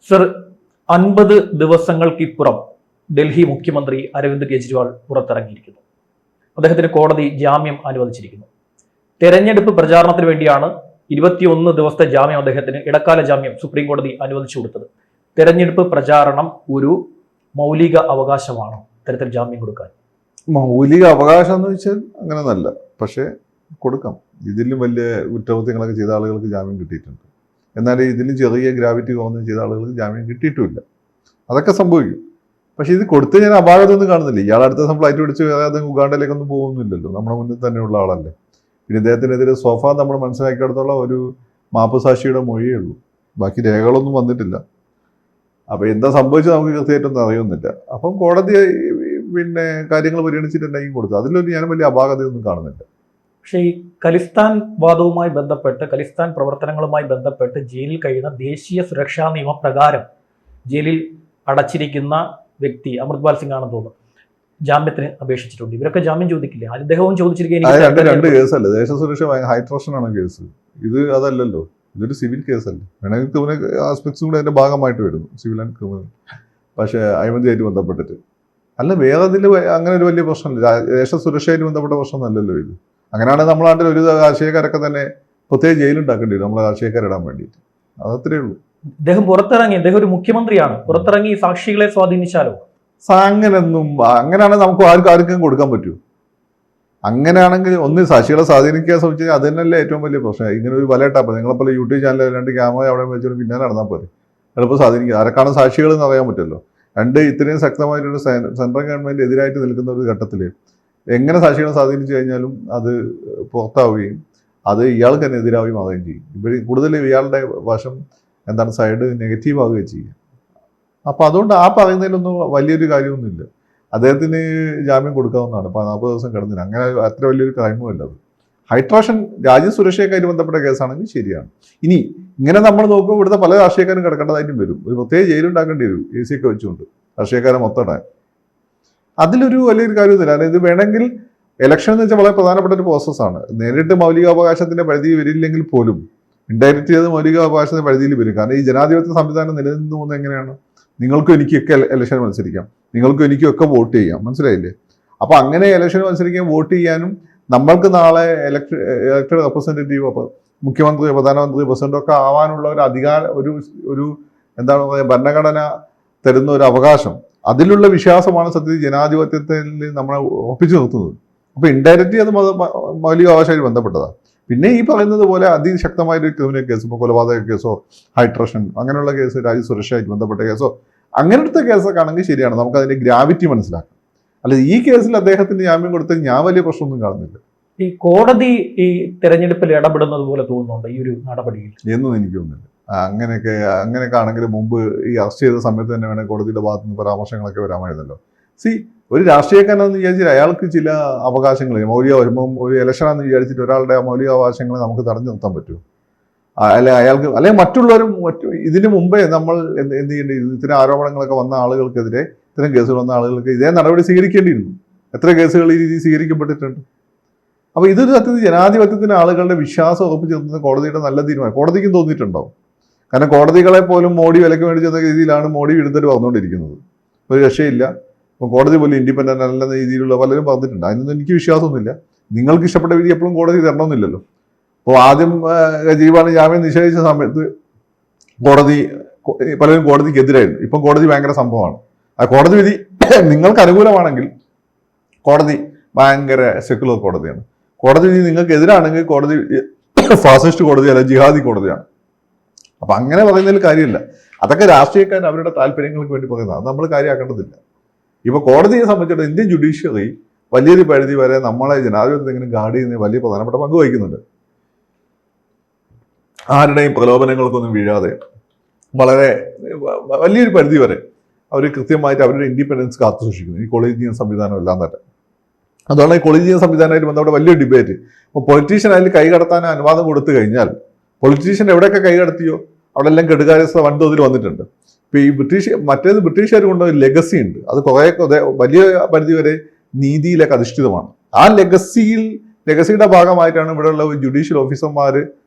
Sir, 50 ദിവസങ്ങൾക്കിപ്പുറം Delhi മുഖ്യമന്ത്രി അരവിന്ദ് കെജ്രിവാൾ പുറത്തിറങ്ങിയിരിക്കുന്നു. അദ്ദേഹത്തിന് കോടതി ജാമ്യം അനുവദിച്ചിരിക്കുന്നു. തെരഞ്ഞെടുപ്പ് പ്രചാരണത്തിന് വേണ്ടിയാണ് 21 ദിവസത്തെ ജാമ്യം അദ്ദേഹത്തിന് ഇടക്കാല ജാമ്യം സുപ്രീം കോടതി അനുവദിച്ചു കൊടുത്തത്. തെരഞ്ഞെടുപ്പ് പ്രചാരണം ഒരു മൗലിക അവകാശമാണോ ഇത്തരത്തിൽ ജാമ്യം കൊടുക്കാൻ? മൗലിക അവകാശം എന്ന് വെച്ചാൽ അങ്ങനെ നല്ല, പക്ഷേ കൊടുക്കാം. ഇതിലും വലിയ കുറ്റകൃത്യങ്ങളൊക്കെ ചെയ്ത ആളുകൾക്ക് ജാമ്യം കിട്ടിയിട്ടുണ്ട്. എന്നാൽ ഇതിലും ചെറിയ ഗ്രാവിറ്റി കുറഞ്ഞ് ചെയ്ത ആളുകൾക്ക് ജാമ്യം കിട്ടിയിട്ടുമില്ല. അതൊക്കെ സംഭവിക്കും. പക്ഷേ ഇത് കൊടുത്ത് ഞാൻ അപാകതയൊന്നും കാണുന്നില്ല. ഇയാൾ അടുത്ത ദിവസം ഫ്ലൈറ്റ് പിടിച്ച് വേറെ ഉഗാണ്ടയിലേക്കൊന്നും പോകുന്നില്ലല്ലോ. നമ്മുടെ മുന്നിൽ തന്നെയുള്ള ആളല്ലേ. പിന്നെ ഇദ്ദേഹത്തിനെതിരെ സോഫ നമ്മൾ മനസ്സിലാക്കിയെടുത്തോളം ഒരു മാപ്പുസാക്ഷിയുടെ മൊഴിയേ ഉള്ളൂ. ബാക്കി രേഖകളൊന്നും വന്നിട്ടില്ല. അപ്പോൾ എന്താ സംഭവിച്ചത് നമുക്ക് കൃത്യമായിട്ടൊന്നും അറിയുന്നില്ല. അപ്പം കോടതി പിന്നെ കാര്യങ്ങൾ പരിഗണിച്ചിട്ടുണ്ടെങ്കിൽ കൊടുത്തു. അതിലൊരു ഞാൻ വലിയ അപാകതയൊന്നും കാണുന്നില്ല. പക്ഷേ ഈ ഖലിസ്ഥാൻ വാദവുമായി ബന്ധപ്പെട്ട്, ഖലിസ്ഥാൻ പ്രവർത്തനങ്ങളുമായി ബന്ധപ്പെട്ട് ജയിലിൽ കഴിയുന്ന ദേശീയ സുരക്ഷാ നിയമപ്രകാരം ജയിലിൽ അടച്ചിരിക്കുന്ന വ്യക്തി അമൃത്പാൽ സിംഗ് ആണെന്ന് തോന്നുന്നു, ജാമ്യത്തിന് അപേക്ഷിച്ചിട്ടുണ്ട്. ഇവരൊക്കെ ജാമ്യം ചോദിക്കില്ലേ? അദ്ദേഹവും ചോദിച്ചിരിക്കുന്നത് രണ്ട് കേസല്ലേ. ദേശ സുരക്ഷ ഹൈ ട്രഷനാണ് കേസ്. ഇത് അതല്ലല്ലോ. ഇതൊരു സിവിൽ കേസല്ലേ. വേണമെങ്കിൽ ക്രിമിനൽ ആസ്പെക്ട്സും കൂടെ അതിന്റെ ഭാഗമായിട്ട് വരുന്നു, സിവിൽ ആൻഡ് ക്രിമിനൽ. പക്ഷേ അഴിമതിയായിട്ട് ബന്ധപ്പെട്ടിട്ട് അല്ല, വേറെ അതിൽ അങ്ങനെ ഒരു വലിയ പ്രശ്നമില്ല. ദേശ സുരക്ഷയായിട്ട് ബന്ധപ്പെട്ട പ്രശ്നമല്ലല്ലോ ഇത്. അങ്ങനെയാണെങ്കിൽ നമ്മുടെ നാട്ടിൽ ഒരു രാഷ്ട്രീയക്കാരൊക്കെ തന്നെ പ്രത്യേക ജയിലുണ്ടാക്കേണ്ടി വരും നമ്മളെ രാഷ്ട്രീയക്കാരിടാൻ വേണ്ടിയിട്ട്. അതത്രേ ഉള്ളൂ. അദ്ദേഹം പുറത്തിറങ്ങി, അദ്ദേഹം ഒരു മുഖ്യമന്ത്രിയാണ്, പുറത്തിറങ്ങി സാക്ഷികളെ സ്വാധീനിച്ചാലോ? അങ്ങനെയാണെങ്കിൽ നമുക്ക് ആർക്കും കൊടുക്കാൻ പറ്റൂ. അങ്ങനെയാണെങ്കിൽ ഒന്ന് സാക്ഷികളെ സ്വാധീനിക്കാൻ ശ്രമിച്ചാൽ അത് തന്നെയല്ലേ ഏറ്റവും വലിയ പ്രശ്നം. ഇങ്ങനെ ഒരു വലയിട്ടാപ്പോൾ നിങ്ങളെപ്പോലെ യൂട്യൂബ് ചാനൽ 2 ക്യാമറ അവിടെ വെച്ചോണ്ട് പിന്നാലെ നടന്നാൽ പോലെ എളുപ്പം സ്വാധീനിക്കുക. ആരൊക്കെയാണ് സാക്ഷികൾ എന്ന് അറിയാൻ പറ്റുമല്ലോ. ഇത്രയും ശക്തമായിട്ടൊരു സെൻട്രൽ ഗവൺമെന്റ് എതിരായിട്ട് നിൽക്കുന്ന ഒരു ഘട്ടത്തിൽ എങ്ങനെ സാക്ഷികളെ സ്വാധീനിച്ചു കഴിഞ്ഞാലും അത് പുറത്താവുകയും അത് ഇയാൾക്ക് തന്നെ എതിരാവുകയും ആവുകയും ചെയ്യും. ഇവർ കൂടുതൽ ഇയാളുടെ വശം സൈഡ് നെഗറ്റീവ് ആവുകയും ചെയ്യും. അപ്പോൾ അതുകൊണ്ട് ആ പറയുന്നതിലൊന്നും വലിയൊരു കാര്യമൊന്നുമില്ല. അദ്ദേഹത്തിന് ജാമ്യം കൊടുക്കാവുന്നതാണ്. 40 ദിവസം കിടന്നില്ല. അങ്ങനെ അത്ര വലിയൊരു ക്രൈമും അല്ല അത്. ഹൈട്രാഷൻ രാജ്യസുരക്ഷയുമായിട്ട് ബന്ധപ്പെട്ട കേസാണെങ്കിൽ ശരിയാണ്. ഇനി ഇങ്ങനെ നമ്മൾ നോക്കുമ്പോൾ ഇവിടുത്തെ പല രാഷ്ട്രീയക്കാരും കിടക്കേണ്ടതായിട്ടും വരും. ഒരു പ്രത്യേക ജയിലുണ്ടാക്കേണ്ടി വരും AC ഒക്കെ വെച്ചുകൊണ്ട് രാഷ്ട്രീയക്കാരെ മൊത്തം ഇടാൻ. അതിലൊരു വലിയൊരു കാര്യമൊന്നുമില്ല. കാരണം ഇത് വേണമെങ്കിൽ ഇലക്ഷൻ എന്ന് വെച്ചാൽ വളരെ പ്രധാനപ്പെട്ട ഒരു പ്രോസസ്സാണ്. നേരിട്ട് മൗലികാവകാശത്തിന്റെ പരിധി വരില്ലെങ്കിൽ പോലും ഇൻഡയറക്റ്റ് ചെയ്ത് മൗലികാവകാശത്തിന്റെ പരിധിയിൽ വരും. കാരണം ഈ ജനാധിപത്യ സംവിധാനം നിലനിന്ന് പോകുന്നത് എങ്ങനെയാണ്? നിങ്ങൾക്കും എനിക്കൊക്കെ ഇലക്ഷൻ മത്സരിക്കാം, നിങ്ങൾക്കും എനിക്കൊക്കെ വോട്ട് ചെയ്യാം. മനസ്സിലായില്ലേ? അപ്പോൾ അങ്ങനെ ഇലക്ഷൻ മത്സരിക്കാൻ വോട്ട് ചെയ്യാനും നമ്മൾക്ക് നാളെ ഇലക്ടഡ് റെപ്രസെൻറ്റേറ്റീവ്, അപ്പോൾ മുഖ്യമന്ത്രി, പ്രധാനമന്ത്രി, പ്രസിഡന്റൊക്കെ ആവാനുള്ള ഒരു ഒരു എന്താണ് പറയുക, ഭരണഘടന തരുന്ന ഒരു അവകാശം, അതിലുള്ള വിശ്വാസമാണ് സത്യത്തിൽ ജനാധിപത്യത്തിൽ നമ്മളെ ഉറപ്പിച്ചു നിർത്തുന്നത്. അപ്പോൾ ഇൻഡയറക്റ്റ്ലി അത് മൗലികാവകാശമായിട്ട് ബന്ധപ്പെട്ടതാണ്. പിന്നെ ഈ പറയുന്നത് പോലെ അതിശക്തമായൊരു ക്രിമിനൽ കേസ്, ഇപ്പോൾ കൊലപാതക കേസോ ഹൈട്രഷൻ അങ്ങനെയുള്ള കേസ്, രാജ്യസുരക്ഷയായിട്ട് ബന്ധപ്പെട്ട കേസോ അങ്ങനത്തെ കേസൊക്കെ ആണെങ്കിൽ ശരിയാണ്, നമുക്കതിൻ്റെ ഗ്രാവിറ്റി മനസ്സിലാക്കാം. അല്ല, ഈ കേസിൽ അദ്ദേഹത്തിന് ജാമ്യം കൊടുത്ത് ഞാൻ വലിയ പ്രശ്നമൊന്നും കാണുന്നില്ല. ഈ കോടതി ഈ തെരഞ്ഞെടുപ്പിൽ ഇടപെടുന്നത് പോലെ തോന്നുന്നുണ്ട് ഈ ഒരു നടപടിയിൽ എന്നും എനിക്ക് തോന്നുന്നില്ല. അങ്ങനെയൊക്കെ ആണെങ്കിൽ മുമ്പ് ഈ അറസ്റ്റ് ചെയ്ത സമയത്ത് തന്നെ വേണമെങ്കിൽ കോടതിയുടെ ഭാഗത്ത് നിന്ന് പരാമർശങ്ങളൊക്കെ വരാമായിരുന്നല്ലോ. ഒരു രാഷ്ട്രീയക്കാരനെന്ന് വിചാരിച്ചാൽ അയാൾക്ക് ചില അവകാശങ്ങൾ, മൗലികാവകാശം, ഒരു ഇലക്ഷനാണെന്ന് വിചാരിച്ചിട്ട് ഒരാളുടെ മൗലികാവകാശങ്ങളെ നമുക്ക് തടഞ്ഞു നിർത്താൻ പറ്റുമോ? അല്ലെങ്കിൽ മറ്റുള്ളവരും ഇതിനു മുമ്പേ നമ്മൾ എന്ത് ചെയ്യേണ്ടി, ഇത്തരം ആരോപണങ്ങളൊക്കെ വന്ന ആളുകൾക്കെതിരെ, ഇത്തരം കേസുകൾ വന്ന ആളുകൾക്ക് ഇതേ നടപടി സ്വീകരിക്കേണ്ടിയിരുന്നു. എത്ര കേസുകൾ ഈ രീതി സ്വീകരിക്കപ്പെട്ടിട്ടുണ്ട്. അപ്പോൾ ഇതൊരു സത്യത്തിൽ ജനാധിപത്യത്തിന് ആളുകളുടെ വിശ്വാസം ഉറപ്പിച്ചു നിർത്തുന്ന കോടതിയുടെ നല്ല തീരുമാനം. കോടതിക്കും തോന്നിയിട്ടുണ്ടാവും. കാരണം കോടതികളെ പോലും മോഡി വിലക്ക് മേടിച്ചെന്ന രീതിയിലാണ് മോഡി വിരുദ്ധർ പറഞ്ഞുകൊണ്ടിരിക്കുന്നത്. ഒരു രക്ഷയില്ല. അപ്പോൾ കോടതി പോലും ഇൻഡിപെൻഡൻ്റ് അല്ല രീതിയിലുള്ള പലരും പറഞ്ഞിട്ടുണ്ട്. അതിനൊന്നും എനിക്ക് വിശ്വാസമൊന്നുമില്ല. നിങ്ങൾക്ക് ഇഷ്ടപ്പെട്ട വിധി എപ്പോഴും കോടതി തരണമെന്നില്ലല്ലോ. അപ്പോൾ ആദ്യം കെജ്രിവാളിന് ജാമ്യം നിഷേധിച്ച സമയത്ത് പലരും കോടതിക്കെതിരായിരുന്നു. ഇപ്പം കോടതി ഭയങ്കര സംഭവമാണ്. ആ കോടതി വിധി നിങ്ങൾക്ക് അനുകൂലമാണെങ്കിൽ കോടതി ഭയങ്കര സെക്യുലർ കോടതിയാണ്. കോടതി വിധി നിങ്ങൾക്ക് എതിരാണെങ്കിൽ കോടതി ഫാസിസ്റ്റ് കോടതിയല്ല, ജിഹാദി കോടതിയാണ്. അപ്പം അങ്ങനെ പറയുന്നതിൽ കാര്യമില്ല. അതൊക്കെ രാഷ്ട്രീയക്കാർ അവരുടെ താല്പര്യങ്ങൾക്ക് വേണ്ടി പറയുന്നത്. അത് നമ്മൾ കാര്യമാക്കേണ്ടതില്ല. ഇപ്പോൾ കോടതിയെ സംബന്ധിച്ചിടത്തോളം ഇന്ത്യൻ ജുഡീഷ്യറി വലിയൊരു പരിധി വരെ നമ്മളെ ജനാധിപത്യത്തെ ഇങ്ങനെ ഗാർഡ് ചെയ്യുന്നതിന് വലിയ പ്രധാനപ്പെട്ട പങ്ക് വഹിക്കുന്നുണ്ട്. ആരുടെയും പ്രലോഭനങ്ങൾക്കൊന്നും വീഴാതെ വളരെ വലിയൊരു പരിധി വരെ അവർ കൃത്യമായിട്ട് അവരുടെ ഇൻഡിപെൻഡൻസ് കാത്തു സൂക്ഷിക്കുന്നു. ഈ കൊളീജിയൻ സംവിധാനം എല്ലാം തന്നെ. അതുകൊണ്ട് ഈ കൊളീജിയൻ സംവിധാനമായിട്ട് ബന്ധപ്പെട്ട വലിയൊരു ഡിബേറ്റ്. ഇപ്പോൾ പൊളിറ്റീഷ്യൻ അതിൽ കൈകടത്താൻ അനുവാദം കൊടുത്തു കഴിഞ്ഞാൽ പൊളിറ്റീഷ്യൻ എവിടെയൊക്കെ കൈകടത്തിയോ അവിടെ എല്ലാം കെടുകാര്യസ്ഥ വൻതോതിൽ വന്നിട്ടുണ്ട്. ഇപ്പോൾ ഈ ബ്രിട്ടീഷുകാർ കൊണ്ടൊരു ലെഗസി ഉണ്ട്. അത് വലിയ പരിധി വരെ നീതിയിലൊക്കെ അധിഷ്ഠിതമാണ്. ആ ലെഗസിയുടെ ഭാഗമായിട്ടാണ് ഇവിടെയുള്ള ജുഡീഷ്യൽ ഓഫീസർമാർ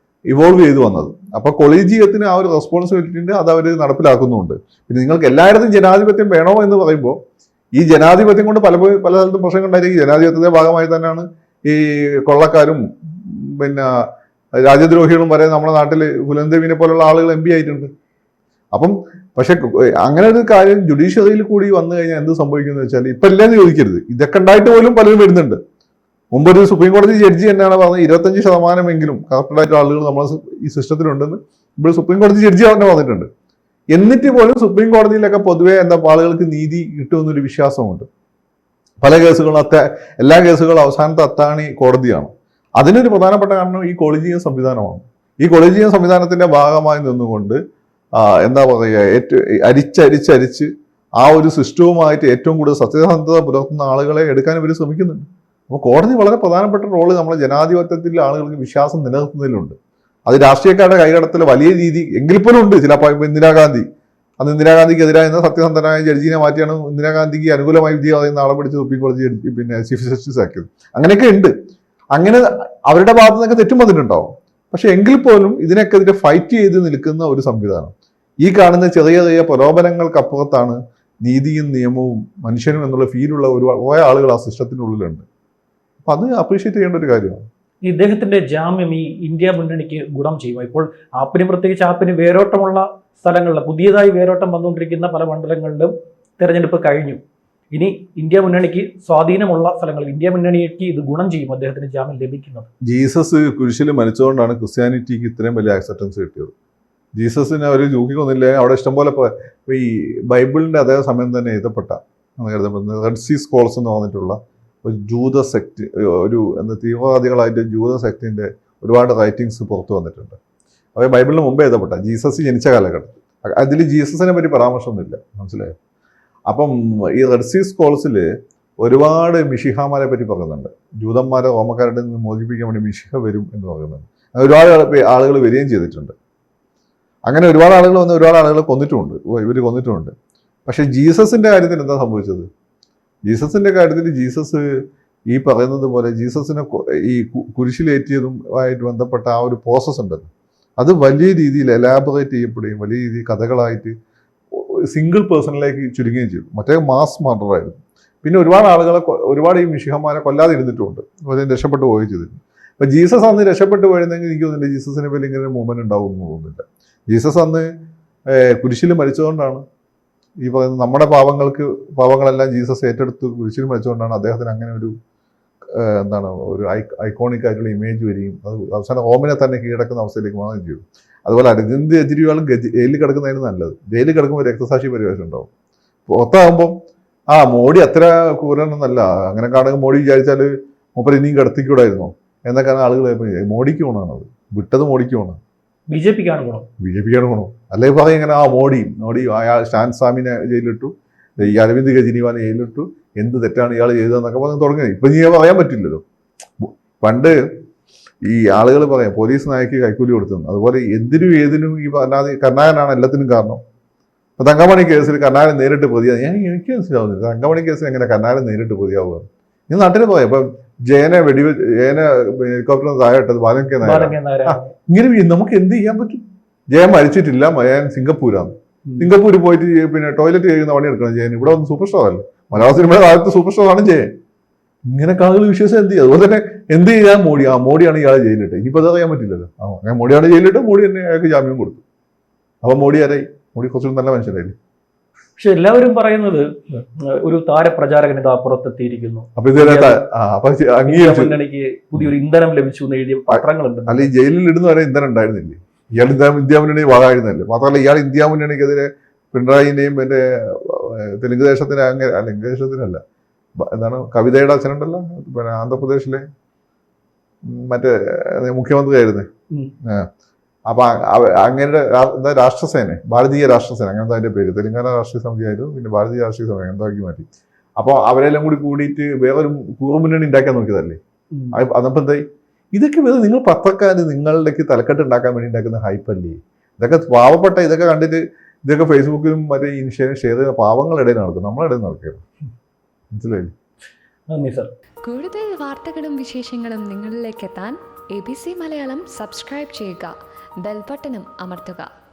ഇവോൾവ് ചെയ്തു വന്നത്. അപ്പോൾ കൊളീജിയത്തിന് ആ ഒരു റെസ്പോൺസിബിലിറ്റി ഉണ്ട്, അത് അവർ നടപ്പിലാക്കുന്നുണ്ട്. പിന്നെ നിങ്ങൾക്ക് എല്ലായിടത്തും ജനാധിപത്യം വേണോ എന്ന് പറയുമ്പോൾ ഈ ജനാധിപത്യം കൊണ്ട് പല സ്ഥലത്തും പ്രശ്നങ്ങൾ ഉണ്ടായിരിക്കും. ജനാധിപത്യത്തിന്റെ ഭാഗമായി തന്നെയാണ് ഈ കൊള്ളക്കാരും പിന്നെ രാജ്യദ്രോഹികളും വരെ നമ്മുടെ നാട്ടിൽ പുലന്തേവിനെ പോലുള്ള ആളുകൾ MP ആയിട്ടുണ്ട്. അപ്പം പക്ഷെ അങ്ങനെ ഒരു കാര്യം ജുഡീഷ്യറിയിൽ കൂടി വന്നു കഴിഞ്ഞാൽ എന്ത് സംഭവിക്കുന്നു വെച്ചാൽ ഇപ്പം ഇല്ലെന്ന് ചോദിക്കരുത്, ഇതൊക്കെ ഉണ്ടായിട്ട് പോലും പലരും വരുന്നുണ്ട്. മുമ്പൊരു സുപ്രീം കോടതി ജഡ്ജി തന്നെയാണ് പറഞ്ഞത് 25% കറക്റ്റായിട്ട് ആളുകൾ നമ്മളെ ഈ സിസ്റ്റത്തിലുണ്ടെന്ന്. ഇപ്പോൾ സുപ്രീം കോടതി ജഡ്ജി തന്നെ പറഞ്ഞിട്ടുണ്ട്. എന്നിട്ട് പോലും സുപ്രീം കോടതിയിലൊക്കെ പൊതുവെ ആളുകൾക്ക് നീതി കിട്ടുമെന്നൊരു വിശ്വാസമുണ്ട്. പല കേസുകളും എല്ലാ കേസുകളും അവസാനത്തെ അത്താണി കോടതിയാണ്. അതിനൊരു പ്രധാനപ്പെട്ട കാരണം ഈ കൊളീജിയം സംവിധാനമാണ്. ഈ കൊളീജിയം സംവിധാനത്തിന്റെ ഭാഗമായി നിന്നുകൊണ്ട് എന്താ പറയുക, അരിച്ച് ആ ഒരു സിസ്റ്റവുമായിട്ട് ഏറ്റവും കൂടുതൽ സത്യസന്ധത പുലർത്തുന്ന ആളുകളെ എടുക്കാൻ ഇവർ ശ്രമിക്കുന്നുണ്ട്. അപ്പോൾ കോടതി വളരെ പ്രധാനപ്പെട്ട റോള് നമ്മുടെ ജനാധിപത്യത്തിൽ ആളുകൾക്ക് വിശ്വാസം നിലനിർത്തുന്നതിലുണ്ട്. അത് രാഷ്ട്രീയക്കാരുടെ കൈകടത്തിൽ വലിയ രീതി എങ്കിൽ പോലും ഉണ്ട്. ചിലപ്പോൾ ഇന്ദിരാഗാന്ധി, അന്ന് ഇന്ദിരാഗാന്ധിക്കെതിരായ സത്യസന്ധനായ ജഡ്ജിനെ മാറ്റിയാണ് ഇന്ദിരാഗാന്ധിക്ക് അനുകൂലമായി വിധി പറയുന്ന ആളെ പിടിച്ച് സുപ്രീം കോടതി ജഡ്ജി പിന്നെ ചീഫ് ജസ്റ്റിസ് ആക്കിയത്. അങ്ങനെയൊക്കെ ഉണ്ട്. അങ്ങനെ അവരുടെ ഭാഗത്തു നിന്നൊക്കെ തെറ്റും വന്നിട്ടുണ്ടാവും. പക്ഷെ എങ്കിൽ പോലും ഇതിനൊക്കെതിരെ ഫൈറ്റ് ചെയ്ത് നിൽക്കുന്ന ഒരു സംവിധാനം, ഈ കാണുന്ന ചെറിയ ചെറിയ പ്രലോഭനങ്ങൾക്കപ്പുറത്താണ് നീതിയും നിയമവും മനുഷ്യനും എന്നുള്ള ഫീലുള്ള കുറേ ആളുകൾ ആ സിസ്റ്റത്തിനുള്ളിലുണ്ട്. അപ്പം അത് അപ്രീഷിയേറ്റ് ചെയ്യേണ്ട ഒരു കാര്യമാണ്. ഇദ്ദേഹത്തിന്റെ ജാമ്യം ഈ ഇന്ത്യ മുന്നണിക്ക് ഗുണം ചെയ്യുമോ? ഇപ്പോൾ ആപ്പിന്, പ്രത്യേകിച്ച് ആപ്പിന് വേരോട്ടമുള്ള സ്ഥലങ്ങളിൽ, പുതിയതായി വേരോട്ടം വന്നുകൊണ്ടിരിക്കുന്ന പല മണ്ഡലങ്ങളിലും തെരഞ്ഞെടുപ്പ് കഴിഞ്ഞു. ഇനി ഇന്ത്യ മുന്നണിക്ക് സ്വാധീനമുള്ള സ്ഥലങ്ങളിൽ ഇന്ത്യ മുന്നണിക്ക് ഇത് ഗുണം ചെയ്യും അദ്ദേഹത്തിന് ജാമ്യം ലഭിക്കുന്നത്. ജീസസ് കുരിശിൽ മരിച്ചുകൊണ്ടാണ് ക്രിസ്ത്യാനിറ്റിക്ക് ഇത്രയും വലിയ ആക്സെപ്റ്റൻസ് കിട്ടിയത്. ജീസസിനെ അവർ ചൂക്കിക്കൊന്നില്ല. അവിടെ ഇഷ്ടംപോലെ ഈ ബൈബിളിന്റെ അതേ സമയം തന്നെ എഴുതപ്പെട്ട റെഡ് സീ സ്കോൾസ് എന്ന് പറഞ്ഞിട്ടുള്ള ഒരു ജൂത സെക്ട്, ഒരു തീവ്രവാദികളായിട്ട് ജൂത സെക്ടിന്റെ ഒരുപാട് റൈറ്റിങ്സ് പുറത്തു വന്നിട്ടുണ്ട്. അവർ ബൈബിളിന് മുമ്പേ എഴുതപ്പെട്ട ജീസസ് ജനിച്ച കാലഘട്ടത്തിൽ. അതിൽ ജീസസിനെ പറ്റി പരാമർശമൊന്നുമില്ല, മനസ്സിലായോ? അപ്പം ഈ റെഡ് സീ സ്കോൾസിൽ ഒരുപാട് മിഷിഹാമാരെ പറ്റി പറയുന്നുണ്ട്. ജൂതന്മാരെ റോമക്കാരുടെ നിന്ന് മോചിപ്പിക്കാൻ വേണ്ടി മിഷിഹ വരും എന്ന് പറയുന്നുണ്ട്. ഒരുപാട് ആളുകൾ വരികയും ചെയ്തിട്ടുണ്ട്. അങ്ങനെ ഒരുപാട് ആളുകൾ വന്ന് ഒരുപാട് ആളുകളെ കൊന്നിട്ടുമുണ്ട്, ഇവർ കൊന്നിട്ടുമുണ്ട്. പക്ഷെ ജീസസിന്റെ കാര്യത്തിൽ എന്താ സംഭവിച്ചത്? ജീസസിന്റെ കാര്യത്തിൽ ജീസസ് ഈ പറയുന്നത് പോലെ ജീസസിനെ ഈ കുരിശിലേറ്റിയതുമായിട്ട് ബന്ധപ്പെട്ട ആ ഒരു പ്രോസസ്സ് ഉണ്ടല്ലോ, അത് വലിയ രീതിയിൽ എലാബറേറ്റ് ചെയ്യപ്പെടുകയും വലിയ രീതിയിൽ കഥകളായിട്ട് സിംഗിൾ പേഴ്സണിലേക്ക് ചുരുങ്ങുകയും ചെയ്തു. മറ്റേ മാസ് മർഡറായിരുന്നു. പിന്നെ ഒരുപാട് ആളുകളെ, ഒരുപാട് ഈ മിഷിഹന്മാരെ കൊല്ലാതെ ഇരുന്നിട്ടുമുണ്ട്, അതിന് രക്ഷപ്പെട്ടു പോവുകയും ചെയ്തിട്ടുണ്ട്. അപ്പം ജീസസ് അന്ന് രക്ഷപ്പെട്ടു പോയിരുന്നെങ്കിൽ എനിക്ക് തോന്നുന്നില്ല ജീസസിനെ പോലെ ഇങ്ങനെ മൂവ്മെന്റ് ഉണ്ടാവും എന്ന് തോന്നുന്നില്ല. ജീസസ് അന്ന് കുരിശിൽ മരിച്ചുകൊണ്ടാണ് ഈ പറയുന്നത് നമ്മുടെ പാവങ്ങളെല്ലാം ജീസസ് ഏറ്റെടുത്ത് കുരിശിൽ മരിച്ചുകൊണ്ടാണ് അദ്ദേഹത്തിന് അങ്ങനെ ഒരു ഒരു ഐക്കോണിക് ആയിട്ടുള്ള ഇമേജ് വരികയും അത് അവസാനം റോമിനെ തന്നെ കീഴടക്കുന്ന അവസ്ഥയിലേക്ക് മാറുകയും ചെയ്തു. അതുപോലെ അരവിന്ദ് കെജ്രിവാൾ ജയിലിൽ കിടക്കുന്നതായിരുന്നു നല്ലത്. ജയിലിൽ കിടക്കുമ്പോൾ രക്തസാക്ഷി പരിവേഷം ഉണ്ടാവും. പുറത്താകുമ്പം മോഡി അത്ര ക്രൂരനൊന്നല്ല. അങ്ങനെ കാണുക മോഡി വിചാരിച്ചാൽ മൂപ്പർ ഇനിയും കിടത്തിക്കൂടായിരുന്നോ എന്നൊക്കെയാണ് ആളുകൾ മോഡിക്ക് ഗുണമാണത്. വിട്ടത് മോഡിക്ക് ഗുണം, BJP-ക്കാണ് ഗുണം. അല്ലെ പറയും ഇങ്ങനെ മോഡി അയാൾ സ്റ്റാൻ സ്വാമിനെ ജയിലിലിട്ടു, ഈ അരവിന്ദ് കെജ്രിവാളിനെ ജയിലിലിട്ടു, എന്ത് തെറ്റാണ് ഇയാൾ ചെയ്തതെന്നൊക്കെ പറഞ്ഞ് തുടങ്ങി. ഇപ്പം നീ പറയാൻ പറ്റില്ലല്ലോ. പണ്ട് ഈ ആളുകൾ പറയാം പോലീസ് നായക്ക് കൈക്കൂലി കൊടുത്തെന്ന്. അതുപോലെ എന്തിനും ഏതിനും ഈ കർണാകരനാണ് എല്ലാത്തിനും കാരണം. ഇപ്പം തങ്കമണി കേസിൽ കർണാകരൻ നേരിട്ട് പ്രതിയാകും. എനിക്ക് മനസ്സിലാവുന്നില്ല തങ്കമണി കേസിൽ എങ്ങനെ കർണാകരൻ നേരിട്ട് പ്രതിയാവുക. ഞാൻ നാട്ടിൽ പറയാം ഇപ്പം ജയനെ ഹെലികോപ്റ്ററിന് താഴെ ഇട്ടത് ബാലൻ നായർ. ഇങ്ങനെ നമുക്ക് എന്ത് ചെയ്യാൻ പറ്റും? ജയൻ മരിച്ചിട്ടില്ല, ജയൻ സിംഗപ്പൂരാണ്. സിംഗപ്പൂർ പോയിട്ട് പിന്നെ ടോയ്ലറ്റ് കഴിയുന്ന പണി എടുക്കണം ജയൻ. ഇവിടെ ഒന്ന് സൂപ്പർ സ്റ്റാർ അല്ലേ, മലയാള സിനിമയുടെ കാലത്ത് സൂപ്പർ സ്റ്റാർ ആണ് ജയൻ. ഇങ്ങനെ ആളുകൾ വിശ്വസിച്ച് എന്ത് ചെയ്യും? അതുപോലെ തന്നെ എന്ത് ചെയ്യാൻ മോഡിയാണ് ഇയാളെ ജയിലിട്ട്. ഇനിയിപ്പോൾ അത് അറിയാൻ പറ്റില്ലല്ലോ. അങ്ങനെ മോഡിയാണ് ജയിലിട്ട്, മോഡി തന്നെ അയാൾക്ക് ജാമ്യം കൊടുത്തു. അപ്പം മോഡി കുറച്ചുകൂടി നല്ല മനുഷ്യരായില്ലേ. പക്ഷെ എല്ലാവരും പറയുന്നത് ഒരു താരപ്രചാരകൻ ഇത് പുറത്തെത്തിയിരിക്കുന്നു, അപ്പൊ ഇത് മുന്നണിക്ക് പുതിയൊരു ഇന്ധനം ലഭിച്ചു എന്ന് എഴുതിയ പത്രങ്ങളുണ്ട്. അല്ല, ഈ ജയിലിൽ ഇടുന്ന വരെ ഇന്ധനം ഉണ്ടായിരുന്നില്ലേ? ഇയാൾ ഇന്ത്യ മുന്നണി ഭാഗമായിരുന്നല്ലേ. മാത്രമല്ല ഇയാൾ ഇന്ത്യ മുന്നണിക്കെതിരെ പിണറായിന്റെയും പിന്നെ തെലുങ്ക് ദേശത്തിന് തെലുങ്ക് ദേശത്തിനല്ല, എന്താണ് കവിതയുടെ അച്ഛനുണ്ടല്ലോ, പിന്നെ ആന്ധ്രാപ്രദേശിലെ മറ്റേ മുഖ്യമന്ത്രി ആയിരുന്നേ. അപ്പൊ അങ്ങനെ എന്താ രാഷ്ട്രസേന, ഭാരതീയ രാഷ്ട്രസേന, അങ്ങനത്തെ അതിന്റെ പേര്. തെലങ്കാന രാഷ്ട്രീയ സമിതി ആയിരുന്നു, പിന്നെ ഭാരതീയ രാഷ്ട്രീയ സമിതി എന്താക്കി മാറ്റി. അപ്പോൾ അവരെല്ലാം കൂടിയിട്ട് വേറൊരു പൂർവ്വമുന്നണി ഉണ്ടാക്കാൻ നോക്കിയതല്ലേ. അതപ്പോൾ എന്തായി? ഇതൊക്കെ വേറെ നിങ്ങൾ പത്രക്കാർ നിങ്ങളിലേക്ക് തലക്കെട്ട് ഉണ്ടാക്കാൻ വേണ്ടി ഉണ്ടാക്കുന്ന ഹൈപ്പല്ലേ. ഇതൊക്കെ പാവപ്പെട്ട ഇതൊക്കെ കണ്ടിട്ട് ഇതൊക്കെ ഫേസ്ബുക്കിലും മറ്റേ ഇൻസ്റ്റയിലും ഷെയർ ചെയ്യുന്ന പാവങ്ങളുടെ ഇടയിൽ നടക്കും, നമ്മളെ ഇടയിൽ നടക്കുകയാണ്. മനസ്സിലായില്ലേ? നന്ദി സർ. കൂടുതൽ വാർത്തകളും വിശേഷങ്ങളും നിങ്ങളിലേക്ക് എത്താൻ ABC മലയാളം സബ്സ്ക്രൈബ് ചെയ്യുക, ബെൽബട്ടനും അമർത്തുക.